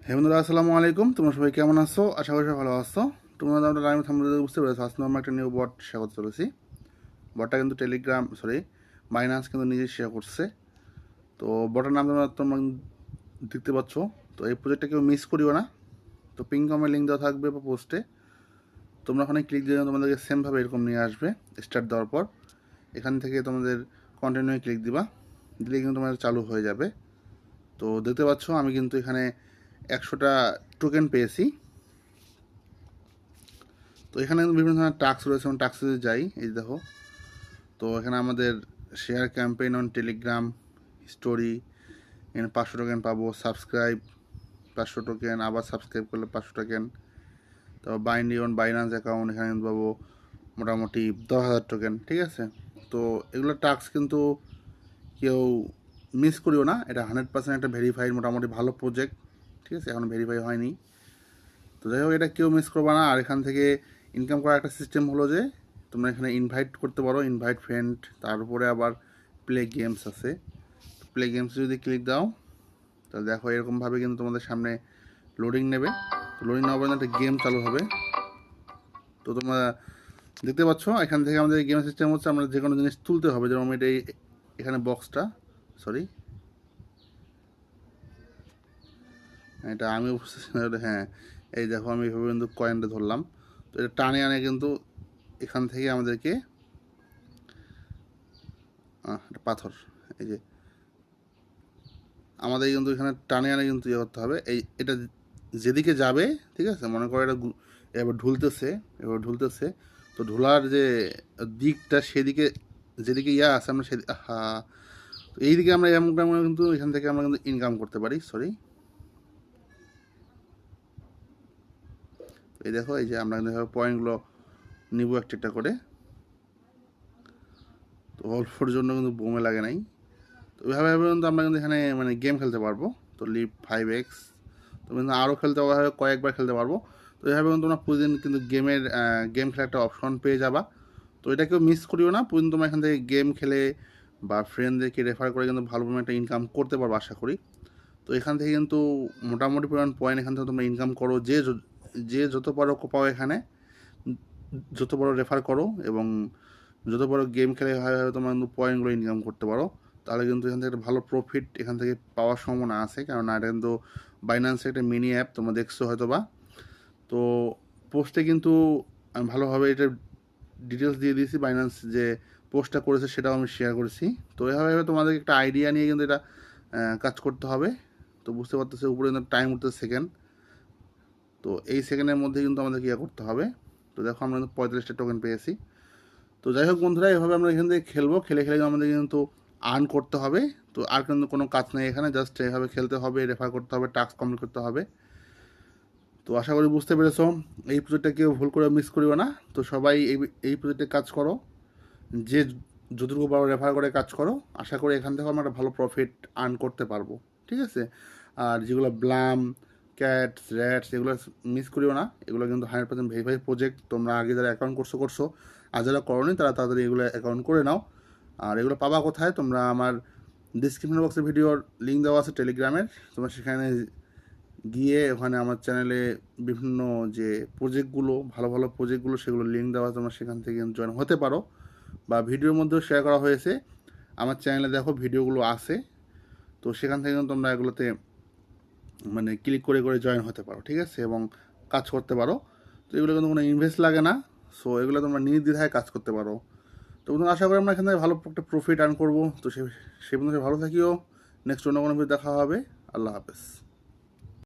হে বন্ধুরা, আসসালামু আলাইকুম। তোমরা সবাই কেমন আছো? আশা করি সবাই ভালো আছো। তোমরা আমি থাম্বনেল বুঝতে পেরেছো, আজকে আমরা একটা নিউ বট শেয়ার করতে চলেছি। বটটা কিন্তু বাইন্যান্স কিন্তু নিজেই শেয়ার করছে। তো বটের নাম তোমরা দেখতে পাচ্ছ। তো এই প্রজেক্টটা কেউ মিস করিও না। তো পিন কমের লিঙ্ক দেওয়া থাকবে বা পোস্টে। তোমরা ওখানে ক্লিক দিয়ে তোমাদেরকে সেমভাবে এরকম নিয়ে আসবে। স্টার্ট দেওয়ার পর এখান থেকে তোমাদের কন্টিনিউ ক্লিক দিবা, দিলে কিন্তু তোমাদের চালু হয়ে যাবে। তো দেখতে পাচ্ছ আমি কিন্তু এখানে 100টা টোকেন পেয়েছি। তো এখানে বিভিন্ন ধরনের টাস্ক রয়েছে, এবং টাস্কে যদি যাই, এই দেখো। তো এখানে আমাদের share campaign on Telegram story, এখানে 500 টোকেন পাবো। সাবস্ক্রাইব 500 টোকেন, আবার সাবস্ক্রাইব করলে 500 টোকেন। তারপর বাইন্ড অন বাইন্যান্স অ্যাকাউন্ট, এখানে কিন্তু পাবো মোটামুটি 10,000 টোকেন। ঠিক আছে। তো এগুলো টাস্ক কিন্তু কেউ মিস করিও না। এটা 100% একটা ভেরিফাইড মোটামুটি ভালো প্রজেক্ট। ঠিক আছে, এখন ভেরিফাই হয়নি। তো যাই হোক, এটা কেউ মিস করবা না। আর এখান থেকে ইনকাম করার একটা সিস্টেম হলো যে তোমরা এখানে ইনভাইট করতে পারো, ইনভাইট ফ্রেন্ড। তার উপরে আবার প্লে গেমস আছে। প্লে গেমস যদি ক্লিক দাও, তাহলে দেখো এরকমভাবে কিন্তু তোমাদের সামনে লোডিং নেবে। তো লোডিং নেওয়ার পর একটা গেম চালু হবে। তো তোমরা দেখতে পাচ্ছ এখান থেকে আমাদের গেম সিস্টেম হচ্ছে আমরা যে কোনো জিনিস তুলতে হবে। যেমন এটা এখানে বক্সটা, সরি, এটা আমি হ্যাঁ, এই দেখো আমি এইভাবে কিন্তু কয়েনটা ধরলাম। তো এটা টানে আনে কিন্তু এখান থেকে আমাদেরকে একটা পাথর, এই যে আমাদের কিন্তু এখানে টানে আনে কিন্তু ইয়ে করতে হবে। এটা যেদিকে যাবে, ঠিক আছে, মনে করো এটা এবার ঢুলতেছে। তো ঢোলার যে দিকটা, সেদিকে যেদিকে ইয়া আছে আমরা সেদিকে, তো এইদিকে আমরা এমন কিন্তু এখান থেকে আমরা কিন্তু ইনকাম করতে পারি। সরি, এই দেখো, এই যে আমরা কিন্তু পয়েন্টগুলো নিব একটা একটা করে। তো অল্পর জন্য কিন্তু বোমে লাগে নাই। তো ওইভাবে কিন্তু আমরা কিন্তু এখানে মানে গেম খেলতে পারবো। তো লিভ 5x, তো কিন্তু আরও খেলতে হবে, কয়েকবার খেলতে পারবো। তো এইভাবে কিন্তু তোমরা প্রতিদিন কিন্তু গেম খেলার একটা অপশন পেয়ে যাবা। তো এটা কেউ মিস করিও না। প্রতিদিন তোমরা এখান থেকে গেম খেলে বা ফ্রেন্ডদেরকে রেফার করে কিন্তু ভালো পরিমাণে একটা ইনকাম করতে পারবো আশা করি। তো এখান থেকে কিন্তু মোটামুটি পরিমাণ পয়েন্ট এখান থেকে তোমরা ইনকাম করো। যে যত পারো পাও এখানে, যত বড় রেফার করো এবং যত বড় গেম খেলে তোমরা কিন্তু পয়েন্টগুলো ইনকাম করতে পারো। তাহলে কিন্তু এখান থেকে একটা ভালো প্রফিট এখান থেকে পাওয়ার সম্ভাবনা আছে। কেননা এটা কিন্তু বাইন্যান্সের একটা মিনি অ্যাপ, তোমরা দেখছো হয়তো বা। তো পোস্টে কিন্তু আমি ভালোভাবে এটা ডিটেলস দিয়ে দিয়েছি। বাইন্যান্স যে পোস্টটা করেছে সেটাও আমি শেয়ার করেছি। তো এভাবে তোমাদের একটা আইডিয়া নিয়ে কিন্তু এটা কাজ করতে হবে। তো বুঝতে পারতেছে উপরে কিন্তু টাইম উঠতেছে সেকেন্ড। তো এই সেকেন্ডের মধ্যে কিন্তু আমাদের ইয়ে করতে হবে। তো দেখো আমরা কিন্তু 45টা টোকেন পেয়েছি। তো যাই হোক বন্ধুরা, এভাবে আমরা এখান থেকে খেলবো। খেলে খেলে আমাদের কিন্তু আর্ন করতে হবে। তো আর কিন্তু কোনো কাজ নেই এখানে, জাস্ট এভাবে খেলতে হবে, রেফার করতে হবে, টাস্ক কমপ্লিট করতে হবে। তো আশা করি বুঝতে পেরেছো। এই প্রজেক্টটা কেউ ভুল করে মিস করিও না। তো সবাই এই প্রজেক্টে কাজ করো। যে যতটুকু পারো রেফার করে কাজ করো। আশা করি এখান থেকে আমরা একটা ভালো প্রফিট আর্ন করতে পারবো। ঠিক আছে। আর যেগুলো ব্লাম, ক্যাটস, র্যাটস, এগুলো মিস করিও না। এগুলো কিন্তু 100% ভেরিফাই প্রজেক্ট। তোমরা আগে যারা অ্যাকাউন্ট করছো, আর যারা করোনি তারা তাড়াতাড়ি এগুলো অ্যাকাউন্ট করে নাও। আর এগুলো পাবা কোথায়? তোমরা আমার ডিসক্রিপশন বক্সে ভিডিওর লিঙ্ক দেওয়া আছে টেলিগ্রামের। তোমরা সেখানে গিয়ে ওখানে আমার চ্যানেলে বিভিন্ন যে প্রজেক্টগুলো, ভালো ভালো প্রজেক্টগুলো, সেগুলো লিঙ্ক দেওয়া, তোমরা সেখান থেকে জয়েন হতে পারো। বা ভিডিওর মধ্যেও শেয়ার করা হয়েছে। আমার চ্যানেলে দেখো ভিডিওগুলো আছে। তো সেখান থেকে তোমরা এগুলোতে মানে ক্লিক করে করে জয়েন হতে পারো। ঠিক আছে, এবং কাজ করতে পারো। তো এগুলো কিন্তু কোনো ইনভেস্ট লাগে না। সো এগুলো তোমরা নির্দ্বিধায় কাজ করতে পারো। তো বন্ধু, আশা করি আমরা এখান থেকে ভালো একটা প্রফিট আর্ন করবো। তো সেই বন্ধু ভালো থাকিও। নেক্সট অন্য কোনো ভিডিও দেখা হবে। আল্লাহ হাফেজ।